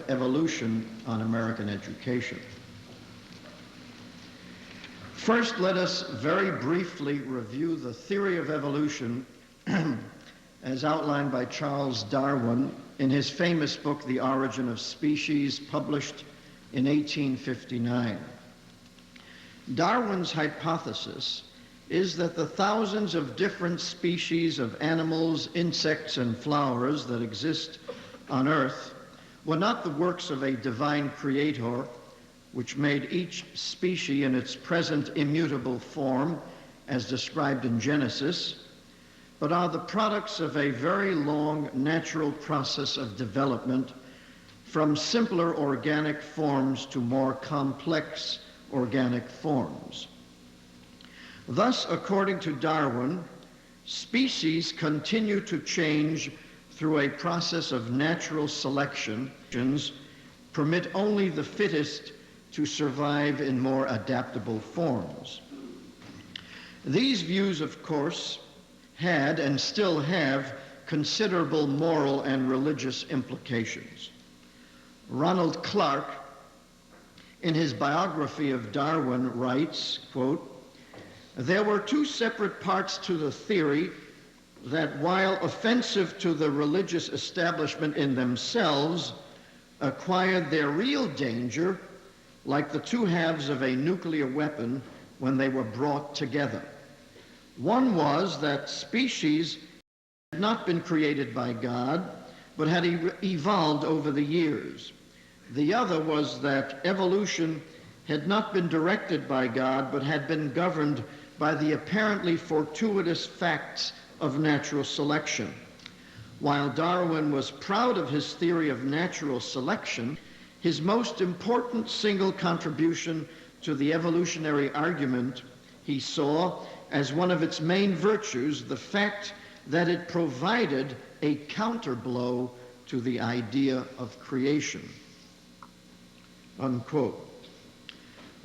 of evolution on American education. First, let us very briefly review the theory of evolution as outlined by Charles Darwin in his famous book, The Origin of Species, published in 1859. Darwin's hypothesis is that the thousands of different species of animals, insects, and flowers that exist on Earth were not the works of a divine creator, which made each species in its present immutable form, as described in Genesis, but are the products of a very long natural process of development from simpler organic forms to more complex organic forms. Thus, according to Darwin, species continue to change through a process of natural selection, permit only the fittest to survive in more adaptable forms. These views, of course, had and still have considerable moral and religious implications. Ronald Clark, in his biography of Darwin, writes, quote, "There were two separate parts to the theory that, while offensive to the religious establishment in themselves, acquired their real danger like the two halves of a nuclear weapon when they were brought together. One was that species had not been created by God, but had evolved over the years. The other was that evolution had not been directed by God, but had been governed by the apparently fortuitous facts of natural selection. While Darwin was proud of his theory of natural selection, his most important single contribution to the evolutionary argument he saw as one of its main virtues the fact that it provided a counterblow to the idea of creation." Unquote.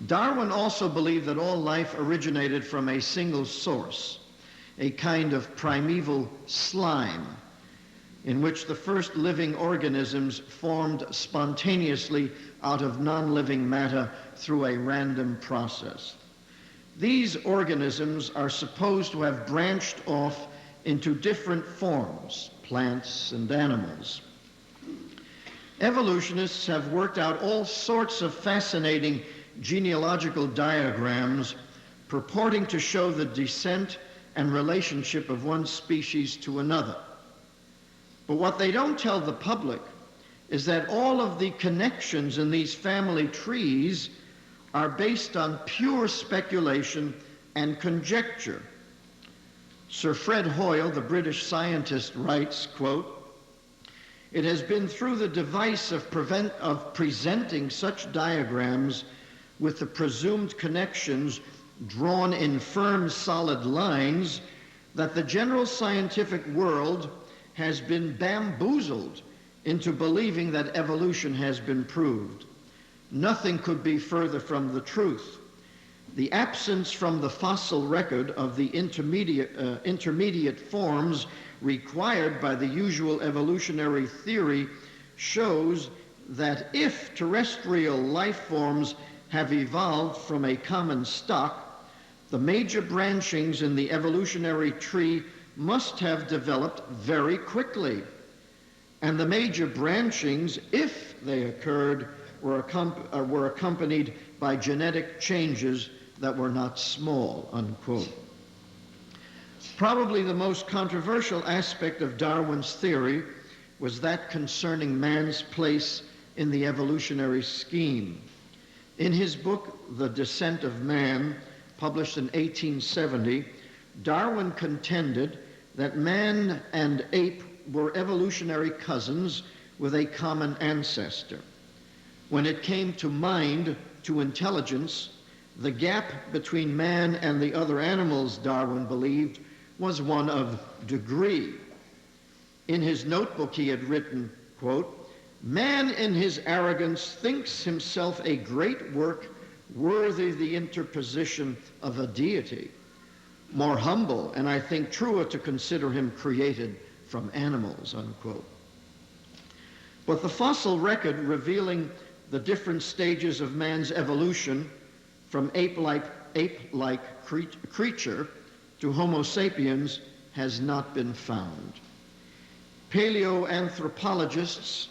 Darwin also believed that all life originated from a single source, a kind of primeval slime, in which the first living organisms formed spontaneously out of non-living matter through a random process. These organisms are supposed to have branched off into different forms, plants and animals. Evolutionists have worked out all sorts of fascinating genealogical diagrams purporting to show the descent and relationship of one species to another. But what they don't tell the public is that all of the connections in these family trees are based on pure speculation and conjecture. Sir Fred Hoyle, the British scientist, writes, quote, "It has been through the device of presenting such diagrams with the presumed connections drawn in firm, solid lines that the general scientific world has been bamboozled into believing that evolution has been proved. Nothing could be further from the truth. The absence from the fossil record of the intermediate forms required by the usual evolutionary theory shows that if terrestrial life forms have evolved from a common stock, the major branchings in the evolutionary tree must have developed very quickly. And the major branchings, if they occurred, were accompanied by genetic changes that were not small," unquote. Probably the most controversial aspect of Darwin's theory was that concerning man's place in the evolutionary scheme. In his book, The Descent of Man, published in 1870, Darwin contended that man and ape were evolutionary cousins with a common ancestor. When it came to mind, to intelligence, the gap between man and the other animals, Darwin believed, was one of degree. In his notebook he had written, quote, "Man in his arrogance thinks himself a great work worthy the interposition of a deity. More humble, and I think truer to consider him created from animals," unquote. But the fossil record revealing the different stages of man's evolution from ape-like creature to Homo sapiens has not been found. Paleoanthropologists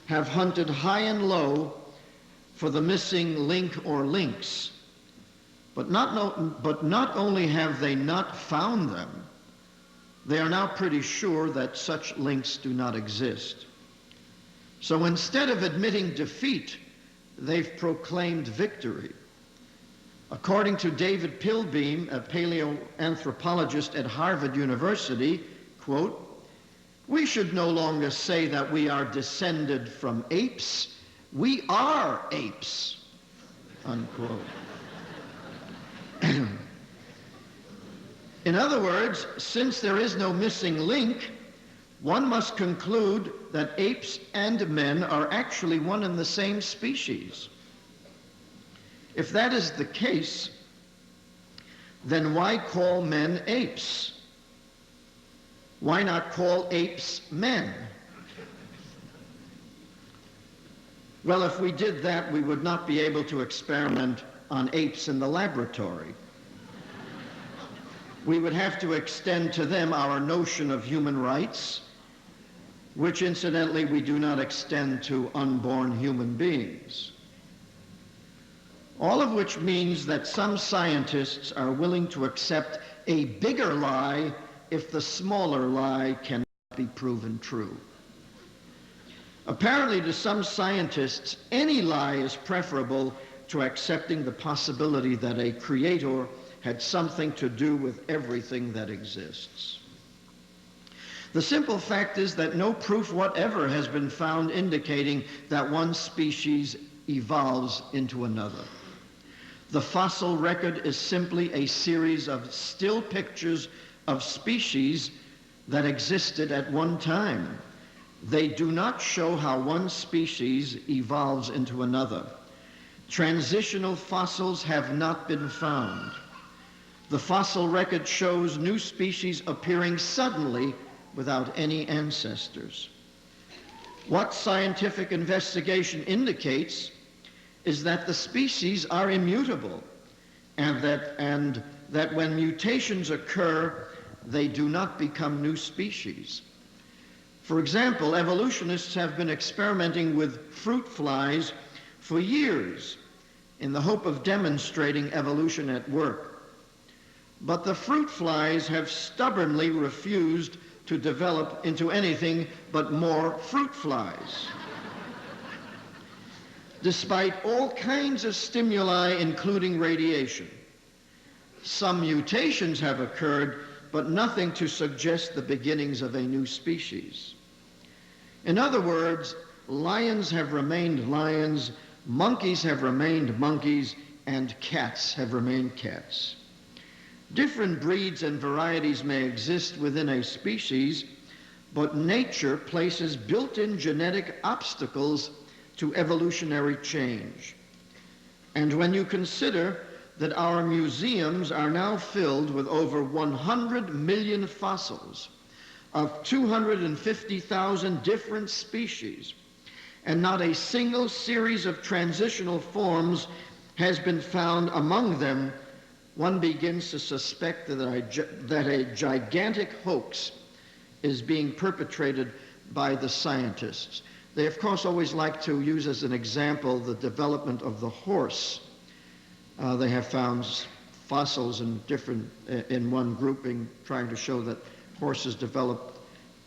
have hunted high and low for the missing link or links, but not only have they not found them, they are now pretty sure that such links do not exist. So instead of admitting defeat, they've proclaimed victory. According to David Pilbeam, a paleoanthropologist at Harvard University, quote, "We should no longer say that we are descended from apes. We are apes," unquote. In other words, since there is no missing link, one must conclude that apes and men are actually one and the same species. If that is the case, then why call men apes? Why not call apes men? Well, if we did that, we would not be able to experiment on apes in the laboratory. We would have to extend to them our notion of human rights, which incidentally we do not extend to unborn human beings. All of which means that some scientists are willing to accept a bigger lie if the smaller lie cannot be proven true. Apparently, to some scientists, any lie is preferable to accepting the possibility that a creator had something to do with everything that exists. The simple fact is that no proof whatever has been found indicating that one species evolves into another. The fossil record is simply a series of still pictures of species that existed at one time. They do not show how one species evolves into another. Transitional fossils have not been found. The fossil record shows new species appearing suddenly without any ancestors. What scientific investigation indicates is that the species are immutable and that when mutations occur, they do not become new species. For example, evolutionists have been experimenting with fruit flies for years in the hope of demonstrating evolution at work. But the fruit flies have stubbornly refused to develop into anything but more fruit flies, despite all kinds of stimuli, including radiation. Some mutations have occurred, but nothing to suggest the beginnings of a new species. In other words, lions have remained lions, monkeys have remained monkeys, and cats have remained cats. Different breeds and varieties may exist within a species, but nature places built-in genetic obstacles to evolutionary change. And when you consider that our museums are now filled with over 100 million fossils of 250,000 different species, and not a single series of transitional forms has been found among them, one begins to suspect that a gigantic hoax is being perpetrated by the scientists. They, of course, always like to use as an example the development of the horse. They have found fossils in one grouping trying to show that horses developed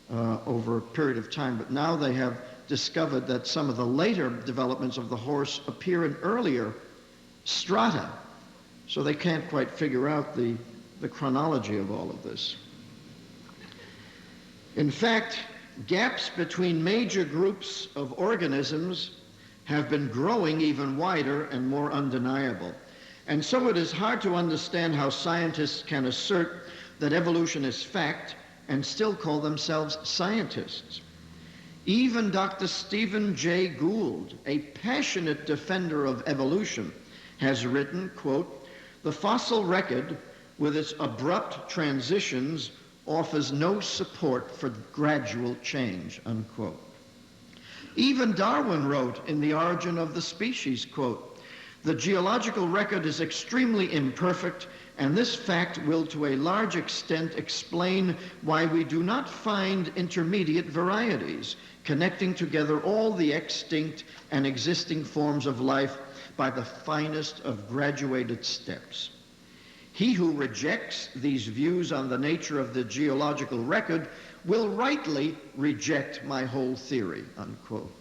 over a period of time, but now they have discovered that some of the later developments of the horse appear in earlier strata. So they can't quite figure out the chronology of all of this. In fact, gaps between major groups of organisms have been growing even wider and more undeniable. And so it is hard to understand how scientists can assert that evolution is fact and still call themselves scientists. Even Dr. Stephen Jay Gould, a passionate defender of evolution, has written, quote, "The fossil record, with its abrupt transitions, offers no support for gradual change," unquote. Even Darwin wrote in The Origin of the Species, quote, "The geological record is extremely imperfect, and this fact will to a large extent explain why we do not find intermediate varieties connecting together all the extinct and existing forms of life by the finest of graduated steps. He who rejects these views on the nature of the geological record will rightly reject my whole theory," unquote.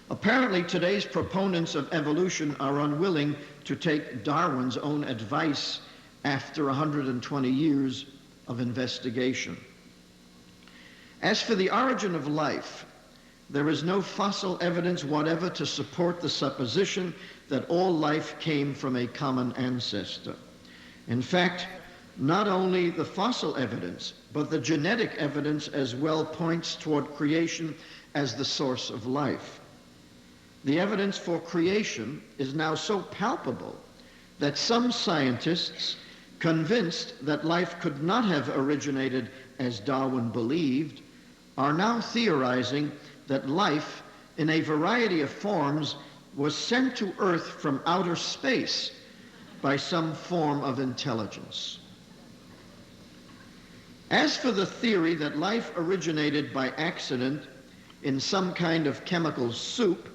Apparently, today's proponents of evolution are unwilling to take Darwin's own advice after 120 years of investigation. As for the origin of life, there is no fossil evidence whatever to support the supposition that all life came from a common ancestor. In fact, not only the fossil evidence, but the genetic evidence as well points toward creation as the source of life. The evidence for creation is now so palpable that some scientists, convinced that life could not have originated as Darwin believed, are now theorizing that life in a variety of forms was sent to Earth from outer space by some form of intelligence. As for the theory that life originated by accident in some kind of chemical soup,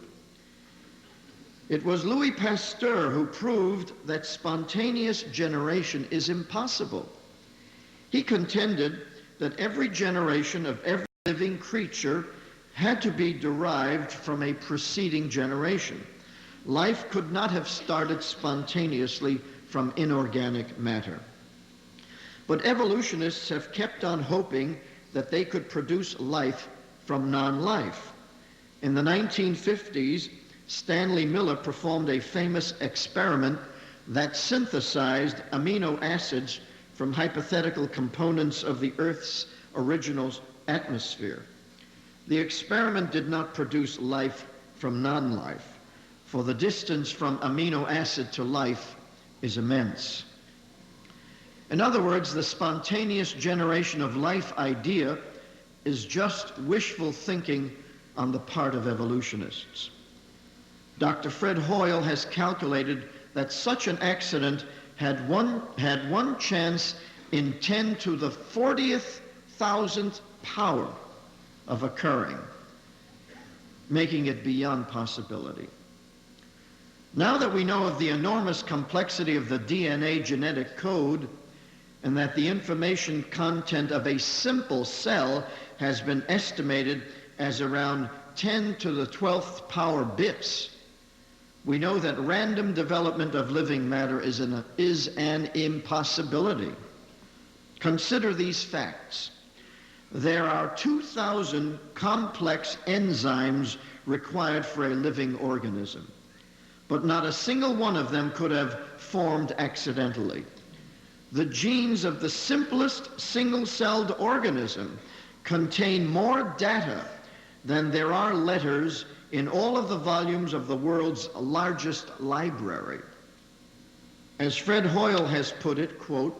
it was Louis Pasteur who proved that spontaneous generation is impossible. He contended that every generation of every living creature had to be derived from a preceding generation. Life could not have started spontaneously from inorganic matter. But evolutionists have kept on hoping that they could produce life from non-life. In the 1950s, Stanley Miller performed a famous experiment that synthesized amino acids from hypothetical components of the Earth's original atmosphere. The experiment did not produce life from non-life, for the distance from amino acid to life is immense. In other words, the spontaneous generation of life idea is just wishful thinking on the part of evolutionists. Dr. Fred Hoyle has calculated that such an accident had one chance in 10 to the 40,000th power of occurring, making it beyond possibility. Now that we know of the enormous complexity of the DNA genetic code and that the information content of a simple cell has been estimated as around 10 to the 12th power bits, we know that random development of living matter is an impossibility. Consider these facts. There are 2,000 complex enzymes required for a living organism, but not a single one of them could have formed accidentally. The genes of the simplest single-celled organism contain more data than there are letters in all of the volumes of the world's largest library. As Fred Hoyle has put it, quote,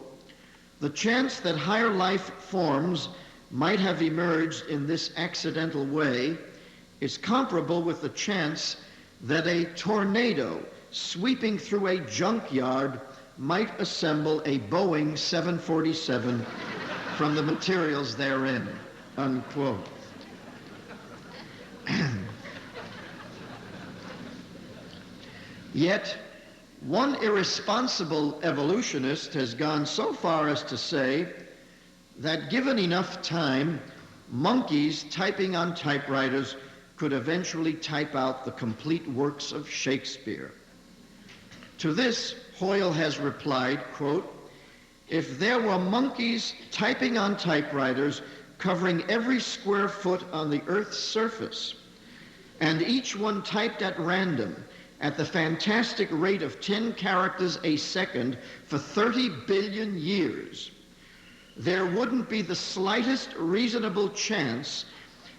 "The chance that higher life forms might have emerged in this accidental way is comparable with the chance that a tornado sweeping through a junkyard might assemble a Boeing 747 from the materials therein," unquote. Yet, one irresponsible evolutionist has gone so far as to say that given enough time, monkeys typing on typewriters could eventually type out the complete works of Shakespeare. To this, Hoyle has replied, quote, "If there were monkeys typing on typewriters covering every square foot on the Earth's surface, and each one typed at random at the fantastic rate of 10 characters a second for 30 billion years, there wouldn't be the slightest reasonable chance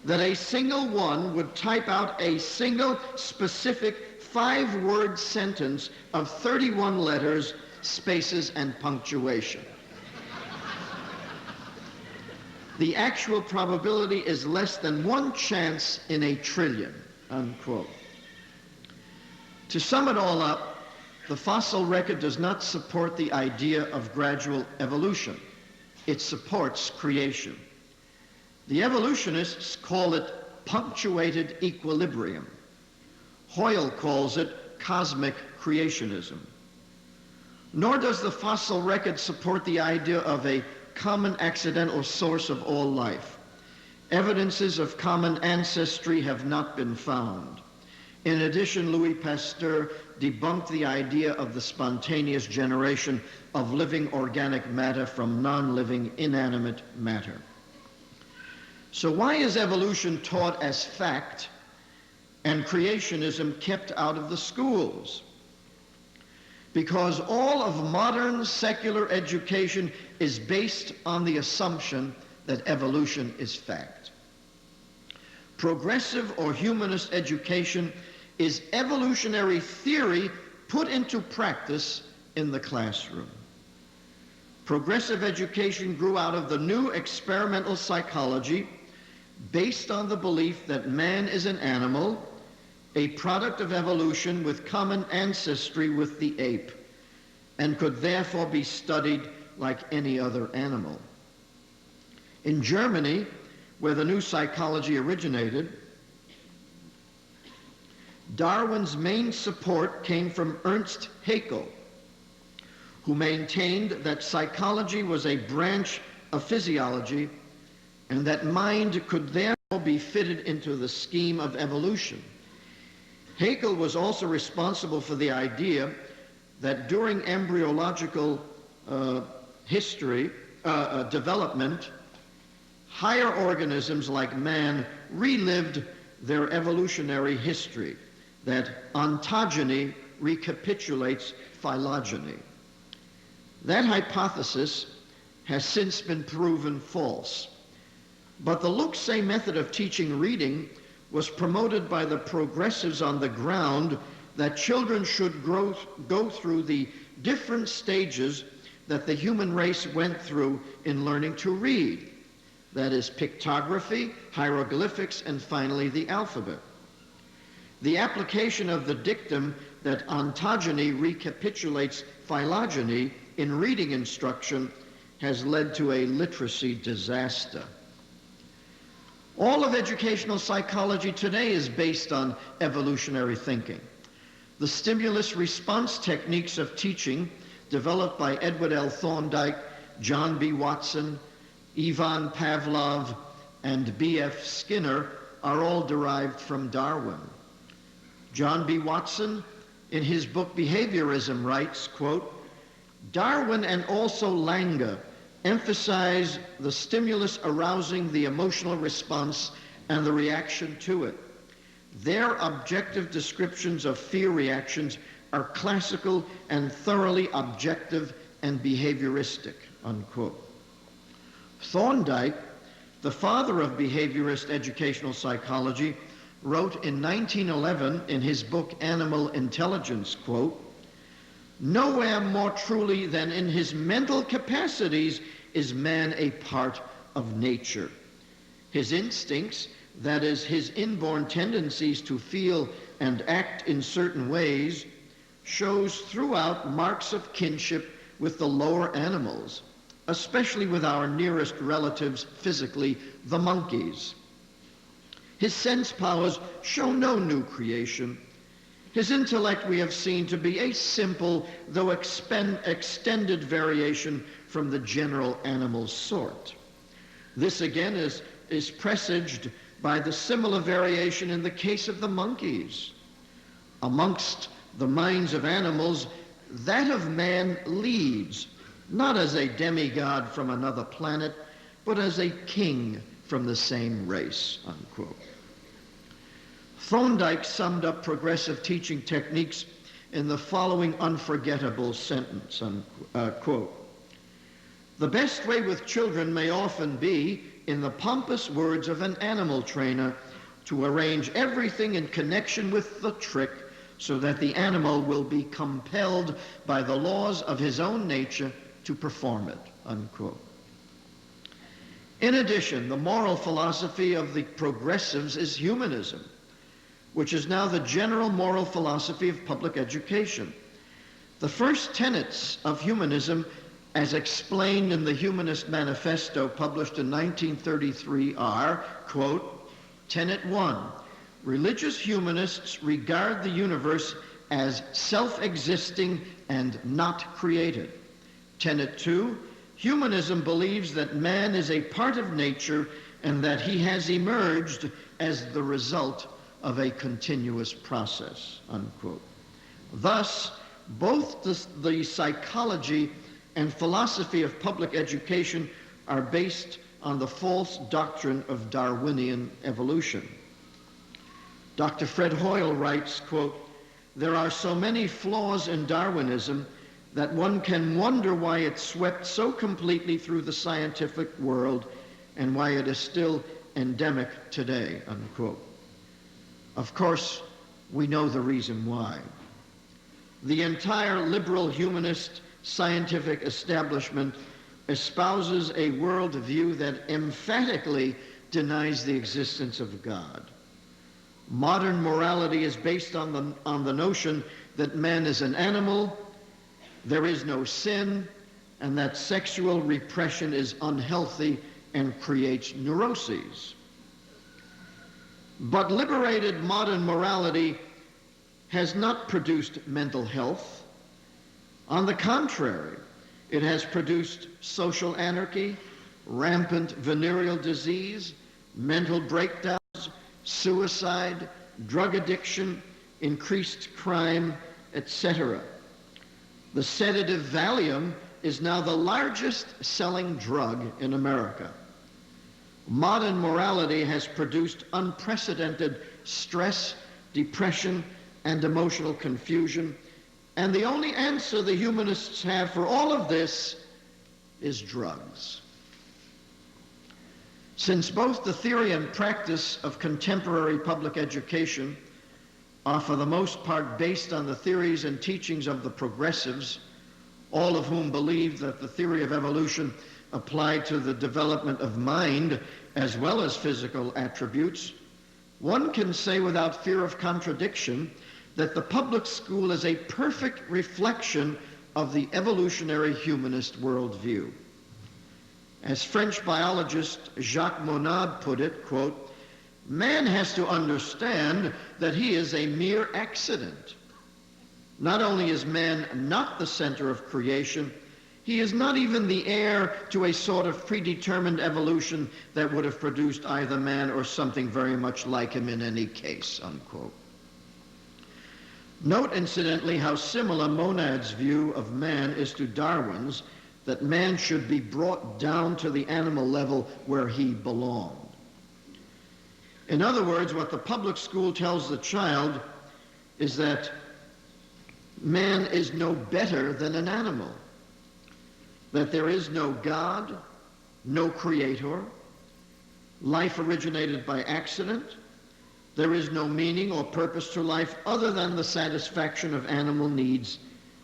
that a single one would type out a single specific 5-word sentence of 31 letters, spaces, and punctuation." The actual probability is less than 1 chance in a trillion, unquote. To sum it all up, the fossil record does not support the idea of gradual evolution. It supports creation. The evolutionists call it punctuated equilibrium. Hoyle calls it cosmic creationism. Nor does the fossil record support the idea of a common accidental source of all life. Evidences of common ancestry have not been found. In addition, Louis Pasteur debunked the idea of the spontaneous generation of living organic matter from non-living inanimate matter. So why is evolution taught as fact and creationism kept out of the schools? Because all of modern secular education is based on the assumption that evolution is fact. Progressive or humanist education is evolutionary theory put into practice in the classroom. Progressive education grew out of the new experimental psychology based on the belief that man is an animal, a product of evolution with common ancestry with the ape, and could therefore be studied like any other animal. In Germany, where the new psychology originated, Darwin's main support came from Ernst Haeckel, who maintained that psychology was a branch of physiology and that mind could therefore be fitted into the scheme of evolution. Haeckel was also responsible for the idea that during embryological development, higher organisms like man relived their evolutionary history, that ontogeny recapitulates phylogeny. That hypothesis has since been proven false. But the look-say method of teaching reading was promoted by the progressives on the ground that children should go through the different stages that the human race went through in learning to read. That is pictography, hieroglyphics, and finally the alphabet. The application of the dictum that ontogeny recapitulates phylogeny in reading instruction has led to a literacy disaster. All of educational psychology today is based on evolutionary thinking. The stimulus response techniques of teaching developed by Edward L. Thorndike, John B. Watson, Ivan Pavlov, and B.F. Skinner are all derived from Darwin. John B. Watson, in his book Behaviorism, writes, quote, Darwin and also Langer emphasize the stimulus arousing the emotional response and the reaction to it. Their objective descriptions of fear reactions are classical and thoroughly objective and behavioristic, unquote. Thorndike, the father of behaviorist educational psychology, wrote in 1911 in his book Animal Intelligence, quote, nowhere more truly than in his mental capacities is man a part of nature. His instincts, that is, his inborn tendencies to feel and act in certain ways, shows throughout marks of kinship with the lower animals, especially with our nearest relatives physically, the monkeys. His sense powers show no new creation. His intellect we have seen to be a simple, though extended variation from the general animal sort. This again is presaged by the similar variation in the case of the monkeys. Amongst the minds of animals, that of man leads, not as a demigod from another planet, but as a king from the same race, unquote. Thorndike summed up progressive teaching techniques in the following unforgettable sentence, unquote. The best way with children may often be, in the pompous words of an animal trainer, to arrange everything in connection with the trick so that the animal will be compelled by the laws of his own nature to perform it, unquote. In addition, the moral philosophy of the progressives is humanism, which is now the general moral philosophy of public education. The first tenets of humanism, as explained in the Humanist Manifesto published in 1933, are, quote, Tenet 1, religious humanists regard the universe as self-existing and not created. Tenet 2, humanism believes that man is a part of nature and that he has emerged as the result of a continuous process, unquote. Thus, both the psychology and philosophy of public education are based on the false doctrine of Darwinian evolution. Dr. Fred Hoyle writes, quote, there are so many flaws in Darwinism that one can wonder why it swept so completely through the scientific world and why it is still endemic today, unquote. Of course, we know the reason why. The entire liberal humanist scientific establishment espouses a worldview that emphatically denies the existence of God. Modern morality is based on the notion that man is an animal, there is no sin, and that sexual repression is unhealthy and creates neuroses. But liberated modern morality has not produced mental health. On the contrary, it has produced social anarchy, rampant venereal disease, mental breakdowns, suicide, drug addiction, increased crime, etc. The sedative Valium is now the largest selling drug in America. Modern morality has produced unprecedented stress, depression, and emotional confusion, and the only answer the humanists have for all of this is drugs. Since both the theory and practice of contemporary public education are for the most part based on the theories and teachings of the progressives, all of whom believe that the theory of evolution applied to the development of mind as well as physical attributes, one can say without fear of contradiction that the public school is a perfect reflection of the evolutionary humanist worldview. As French biologist Jacques Monod put it, quote, man has to understand that he is a mere accident. Not only is man not the center of creation, he is not even the heir to a sort of predetermined evolution that would have produced either man or something very much like him in any case, unquote. Note, incidentally, how similar Monod's view of man is to Darwin's, that man should be brought down to the animal level where he belonged. In other words, what the public school tells the child is that man is no better than an animal, that there is no God, no creator, life originated by accident, there is no meaning or purpose to life other than the satisfaction of animal needs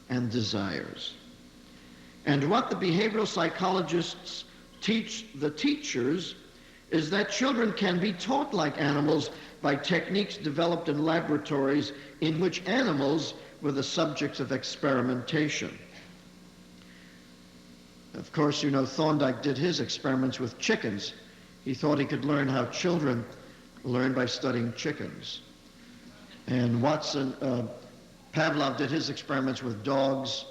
and desires. And what the behavioral psychologists teach the teachers is that children can be taught like animals by techniques developed in laboratories in which animals were the subjects of experimentation. Of course, you know, Thorndike did his experiments with chickens. He thought he could learn how children learn by studying chickens. And Pavlov did his experiments with dogs.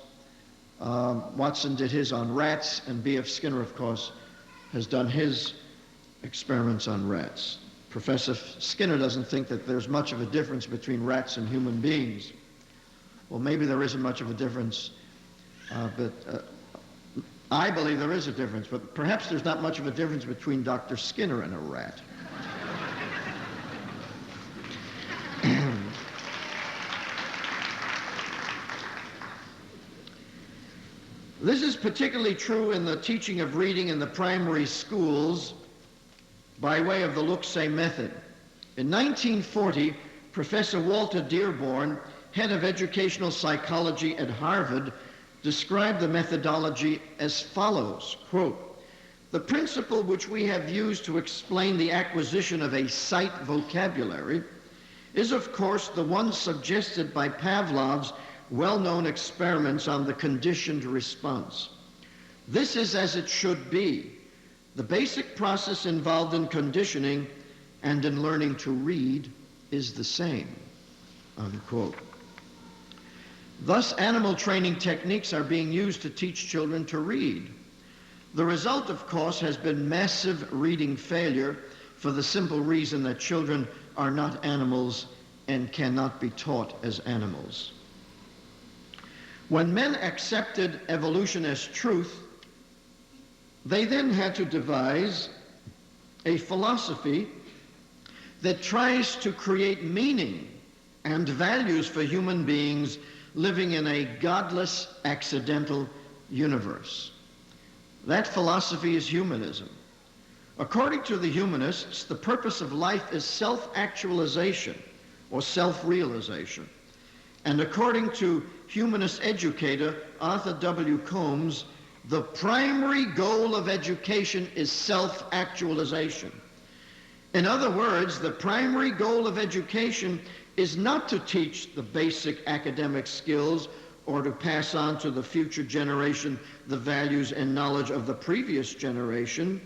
Watson did his on rats, and B.F. Skinner, of course, has done his experiments on rats. Professor Skinner doesn't think that there's much of a difference between rats and human beings. Well, maybe there isn't much of a difference, but I believe there is a difference, but perhaps there's not much of a difference between Dr. Skinner and a rat. This is particularly true in the teaching of reading in the primary schools by way of the look-say method. In 1940, Professor Walter Dearborn, head of educational psychology at Harvard, described the methodology as follows, quote, The principle which we have used to explain the acquisition of a sight vocabulary is, of course, the one suggested by Pavlov's well-known experiments on the conditioned response. This is as it should be. The basic process involved in conditioning and in learning to read is the same, unquote. Thus, animal training techniques are being used to teach children to read. The result, of course, has been massive reading failure for the simple reason that children are not animals and cannot be taught as animals. When men accepted evolution as truth, they then had to devise a philosophy that tries to create meaning and values for human beings living in a godless, accidental universe. That philosophy is humanism. According to the humanists, the purpose of life is self-actualization or self-realization. And according to humanist educator Arthur W. Combs, the primary goal of education is self-actualization. In other words, the primary goal of education is not to teach the basic academic skills or to pass on to the future generation the values and knowledge of the previous generation.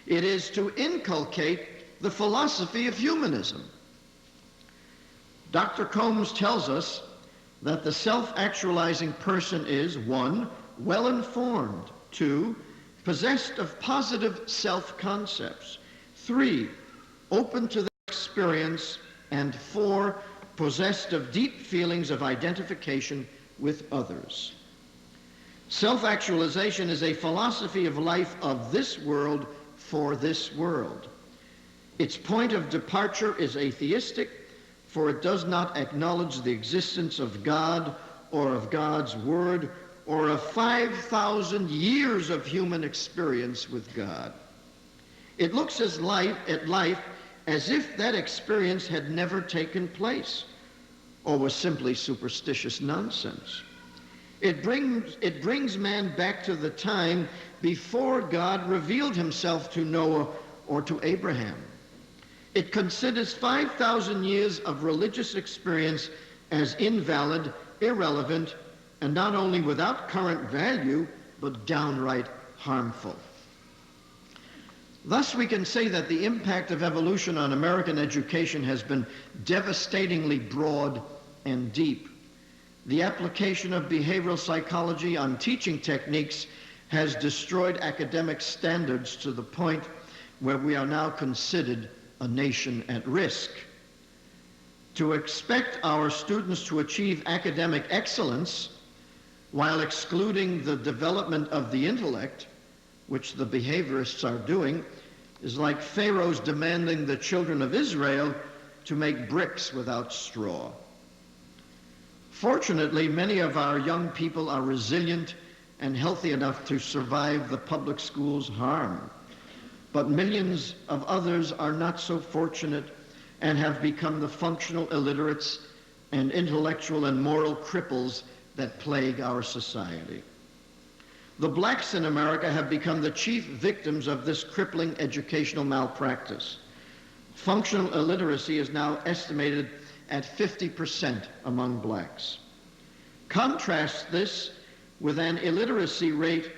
It is to inculcate the philosophy of humanism. Dr. Combs tells us that the self-actualizing person is, 1, well-informed, 2, possessed of positive self-concepts, 3, open to their experience, and 4, possessed of deep feelings of identification with others. Self-actualization is a philosophy of life of this world for this world. Its point of departure is atheistic, for it does not acknowledge the existence of God or of God's Word or of 5,000 years of human experience with God. It looks at life as if that experience had never taken place or was simply superstitious nonsense. It brings man back to the time before God revealed himself to Noah or to Abraham. It considers 5,000 years of religious experience as invalid, irrelevant, and not only without current value, but downright harmful. Thus, we can say that the impact of evolution on American education has been devastatingly broad and deep. The application of behavioral psychology on teaching techniques has destroyed academic standards to the point where we are now considered a nation at risk. To expect our students to achieve academic excellence while excluding the development of the intellect, which the behaviorists are doing, is like Pharaoh's demanding the children of Israel to make bricks without straw. Fortunately, many of our young people are resilient and healthy enough to survive the public school's harm. But millions of others are not so fortunate and have become the functional illiterates and intellectual and moral cripples that plague our society. The blacks in America have become the chief victims of this crippling educational malpractice. Functional illiteracy is now estimated at 50% among blacks. Contrast this with an illiteracy rate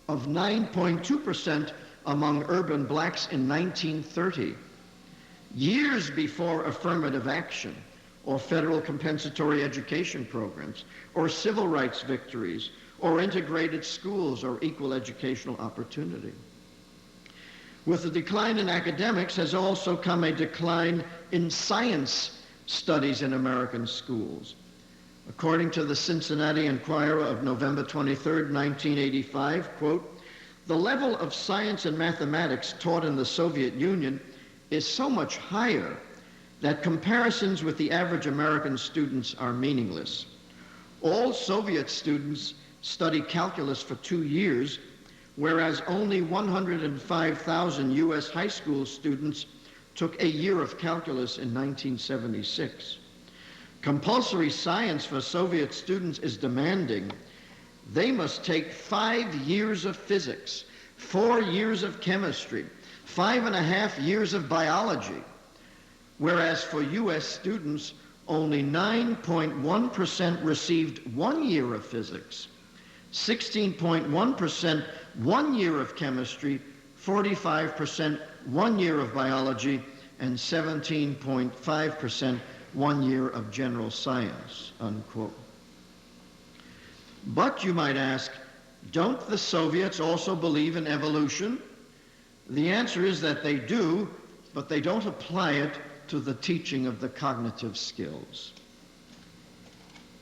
of 9.2% among urban blacks in 1930, years before affirmative action or federal compensatory education programs or civil rights victories or integrated schools or equal educational opportunity. With the decline in academics has also come a decline in science studies in American schools. According to the Cincinnati Enquirer of November 23, 1985, quote, "The level of science and mathematics taught in the Soviet Union is so much higher that comparisons with the average American students are meaningless. All Soviet students study calculus for 2 years, whereas only 105,000 U.S. high school students took a year of calculus in 1976. Compulsory science for Soviet students is demanding. They must take 5 years of physics, 4 years of chemistry, 5.5 years of biology, whereas for U.S. students, only 9.1% received 1 year of physics, 16.1% 1 year of chemistry, 45% 1 year of biology, and 17.5% 1 year of general science, unquote. But you might ask, don't the Soviets also believe in evolution? The answer is that they do, but they don't apply it to the teaching of the cognitive skills.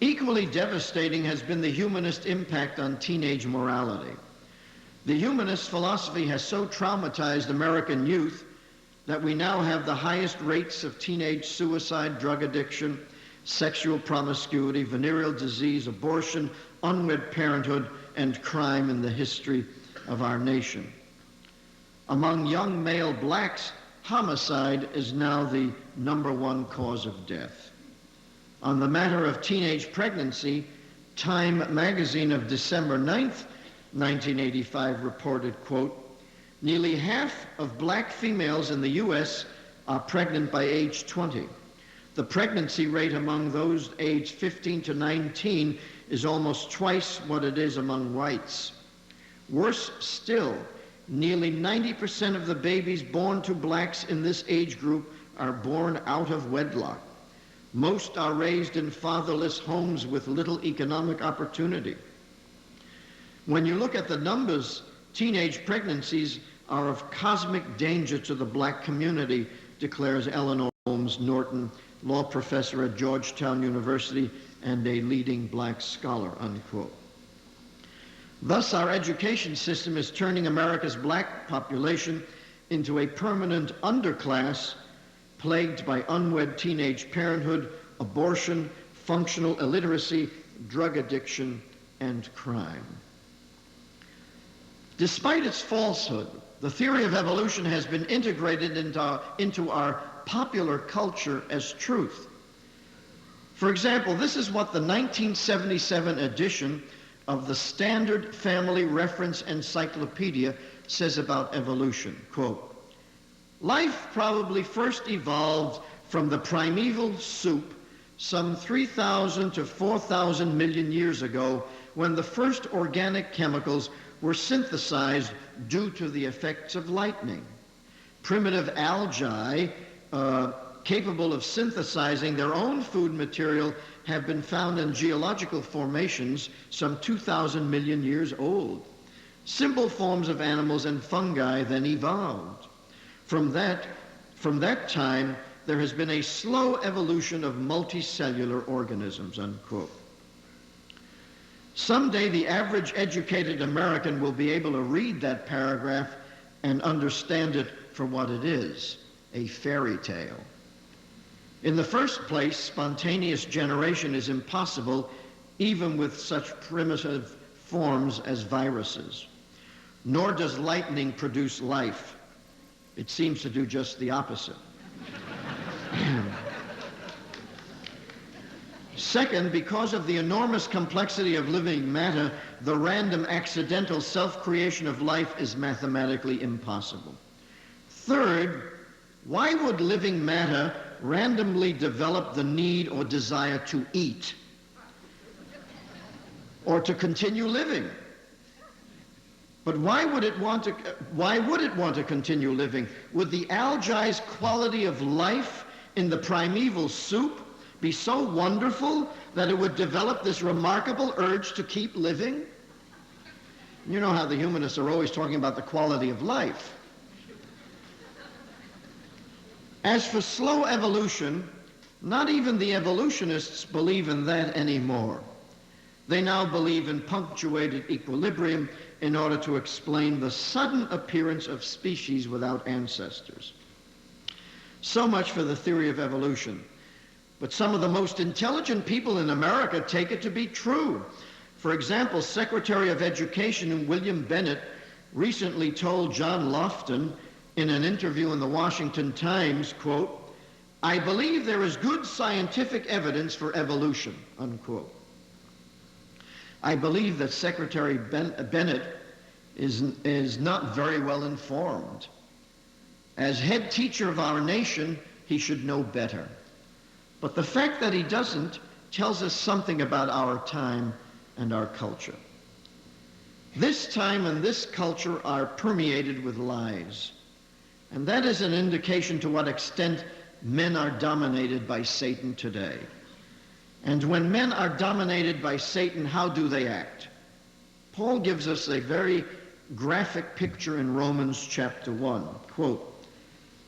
Equally devastating has been the humanist impact on teenage morality. The humanist philosophy has so traumatized American youth that we now have the highest rates of teenage suicide, drug addiction, sexual promiscuity, venereal disease, abortion, unwed parenthood, and crime in the history of our nation. Among young male blacks, homicide is now the #1 cause of death. On the matter of teenage pregnancy, Time magazine of December 9th, 1985 reported, quote, nearly half of black females in the U.S. are pregnant by age 20. The pregnancy rate among those aged 15 to 19 is almost twice what it is among whites. Worse still, nearly 90% of the babies born to blacks in this age group are born out of wedlock. Most are raised in fatherless homes with little economic opportunity. When you look at the numbers, teenage pregnancies are of cosmic danger to the black community, declares Eleanor Holmes Norton, law professor at Georgetown University and a leading black scholar, unquote. Thus, our education system is turning America's black population into a permanent underclass plagued by unwed teenage parenthood, abortion, functional illiteracy, drug addiction, and crime. Despite its falsehood, the theory of evolution has been integrated into our popular culture as truth. For example, this is what the 1977 edition of the Standard Family Reference Encyclopedia says about evolution. Quote, life probably first evolved from the primeval soup some 3,000 to 4,000 million years ago, when the first organic chemicals were synthesized due to the effects of lightning. Primitive algae capable of synthesizing their own food material have been found in geological formations some 2,000 million years old. Simple forms of animals and fungi then evolved. From that time, there has been a slow evolution of multicellular organisms, unquote. Someday, the average educated American will be able to read that paragraph and understand it for what it is, a fairy tale. In the first place, spontaneous generation is impossible even with such primitive forms as viruses. Nor does lightning produce life. It seems to do just the opposite. Second, because of the enormous complexity of living matter, the random accidental self-creation of life is mathematically impossible. Third, why would living matter randomly develop the need or desire to eat or to continue living? But why would it want to continue living? Would the algae's quality of life in the primeval soup be so wonderful that it would develop this remarkable urge to keep living? You know how the humanists are always talking about the quality of life. As for slow evolution, not even the evolutionists believe in that anymore. They now believe in punctuated equilibrium in order to explain the sudden appearance of species without ancestors. So much for the theory of evolution. But some of the most intelligent people in America take it to be true. For example, Secretary of Education William Bennett recently told John Lofton in an interview in the Washington Times, quote, I believe there is good scientific evidence for evolution, unquote. I believe that Secretary Bennett is not very well informed. As head teacher of our nation, he should know better. But the fact that he doesn't tells us something about our time and our culture. This time and this culture are permeated with lies. And that is an indication to what extent men are dominated by Satan today. And when men are dominated by Satan, how do they act? Paul gives us a very graphic picture in Romans chapter 1. Quote,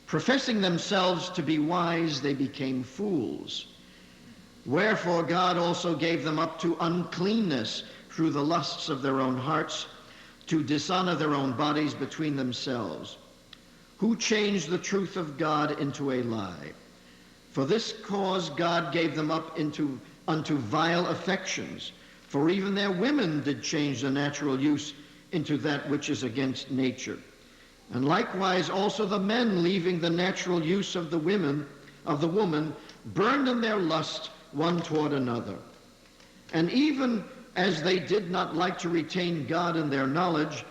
"Professing themselves to be wise, they became fools. Wherefore God also gave them up to uncleanness through the lusts of their own hearts, to dishonor their own bodies between themselves, who changed the truth of God into a lie. For this cause God gave them up unto vile affections. For even their women did change the natural use into that which is against nature. And likewise also the men, leaving the natural use of the woman, burned in their lust one toward another. And even as they did not like to retain God in their knowledge,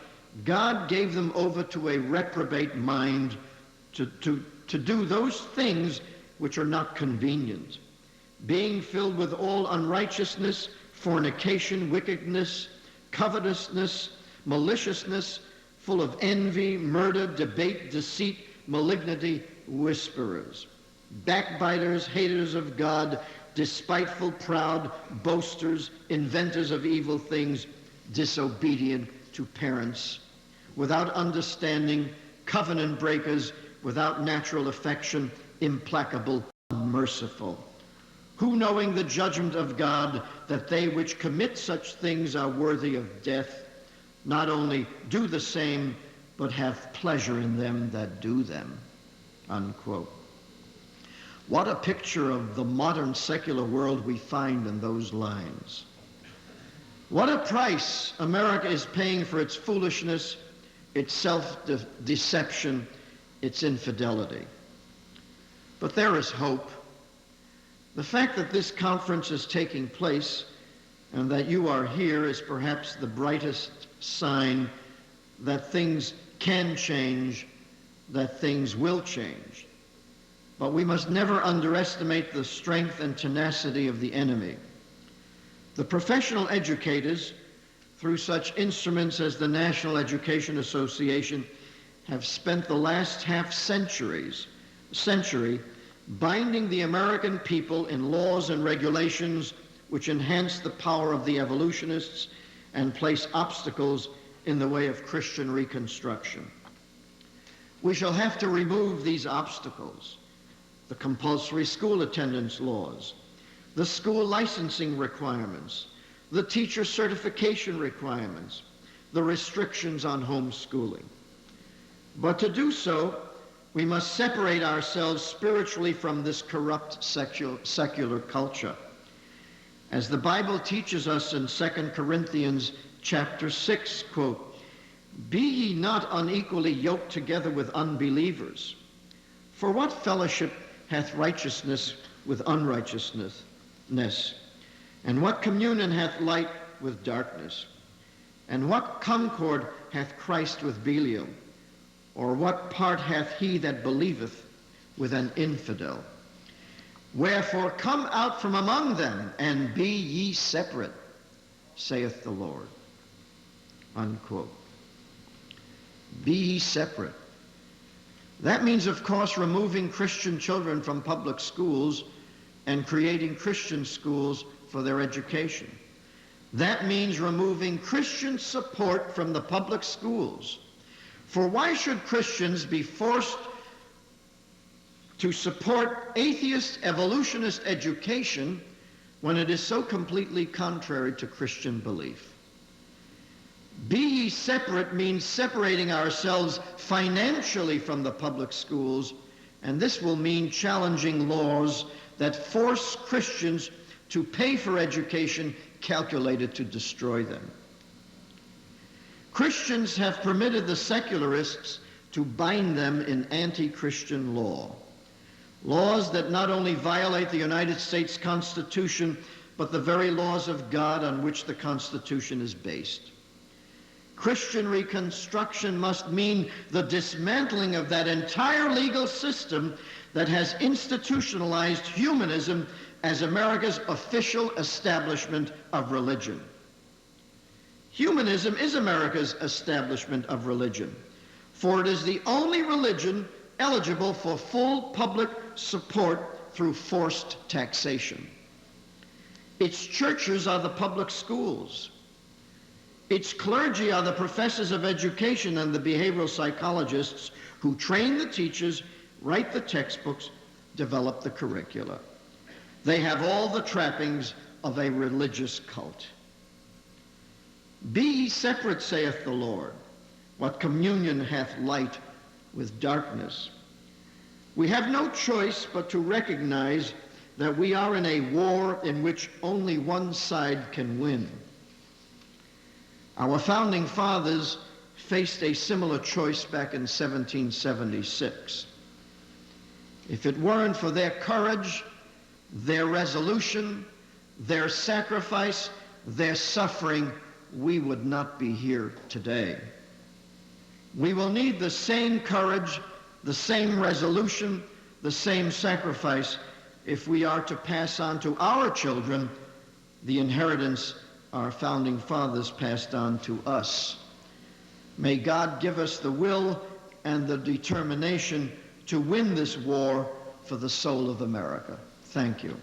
God gave them over to a reprobate mind to do those things which are not convenient, being filled with all unrighteousness, fornication, wickedness, covetousness, maliciousness, full of envy, murder, debate, deceit, malignity, whisperers, backbiters, haters of God, despiteful, proud, boasters, inventors of evil things, disobedient to parents, without understanding, covenant breakers, without natural affection, implacable, unmerciful, who knowing the judgment of God, that they which commit such things are worthy of death, not only do the same, but have pleasure in them that do them." Unquote. What a picture of the modern secular world we find in those lines. What a price America is paying for its foolishness, its self-deception, its infidelity. But there is hope. The fact that this conference is taking place and that you are here is perhaps the brightest sign that things can change, that things will change. But we must never underestimate the strength and tenacity of the enemy. The professional educators, through such instruments as the National Education Association, have spent the last half-century binding the American people in laws and regulations which enhance the power of the evolutionists and place obstacles in the way of Christian reconstruction. We shall have to remove these obstacles: the compulsory school attendance laws, the school licensing requirements, the teacher certification requirements, the restrictions on homeschooling. But to do so, we must separate ourselves spiritually from this corrupt secular culture. As the Bible teaches us in 2 Corinthians chapter 6, quote, "Be ye not unequally yoked together with unbelievers. For what fellowship hath righteousness with unrighteousness? And what communion hath light with darkness? And what concord hath Christ with Belial? Or what part hath he that believeth with an infidel? Wherefore come out from among them, and be ye separate, saith the Lord." Unquote. Be ye separate. That means, of course, removing Christian children from public schools and creating Christian schools for their education. That means removing Christian support from the public schools. For why should Christians be forced to support atheist evolutionist education when it is so completely contrary to Christian belief? Be ye separate means separating ourselves financially from the public schools, and this will mean challenging laws that force Christians to pay for education calculated to destroy them. Christians have permitted the secularists to bind them in anti-Christian law. Laws that not only violate the United States Constitution, but the very laws of God on which the Constitution is based. Christian reconstruction must mean the dismantling of that entire legal system that has institutionalized humanism as America's official establishment of religion. Humanism is America's establishment of religion, for it is the only religion eligible for full public support through forced taxation. Its churches are the public schools. Its clergy are the professors of education and the behavioral psychologists who train the teachers, write the textbooks, develop the curricula. They have all the trappings of a religious cult. Be ye separate, saith the Lord. What communion hath light with darkness? We have no choice but to recognize that we are in a war in which only one side can win. Our founding fathers faced a similar choice back in 1776. If it weren't for their courage, their resolution, their sacrifice, their suffering, we would not be here today. We will need the same courage, the same resolution, the same sacrifice if we are to pass on to our children the inheritance our founding fathers passed on to us. May God give us the will and the determination to win this war for the soul of America. Thank you.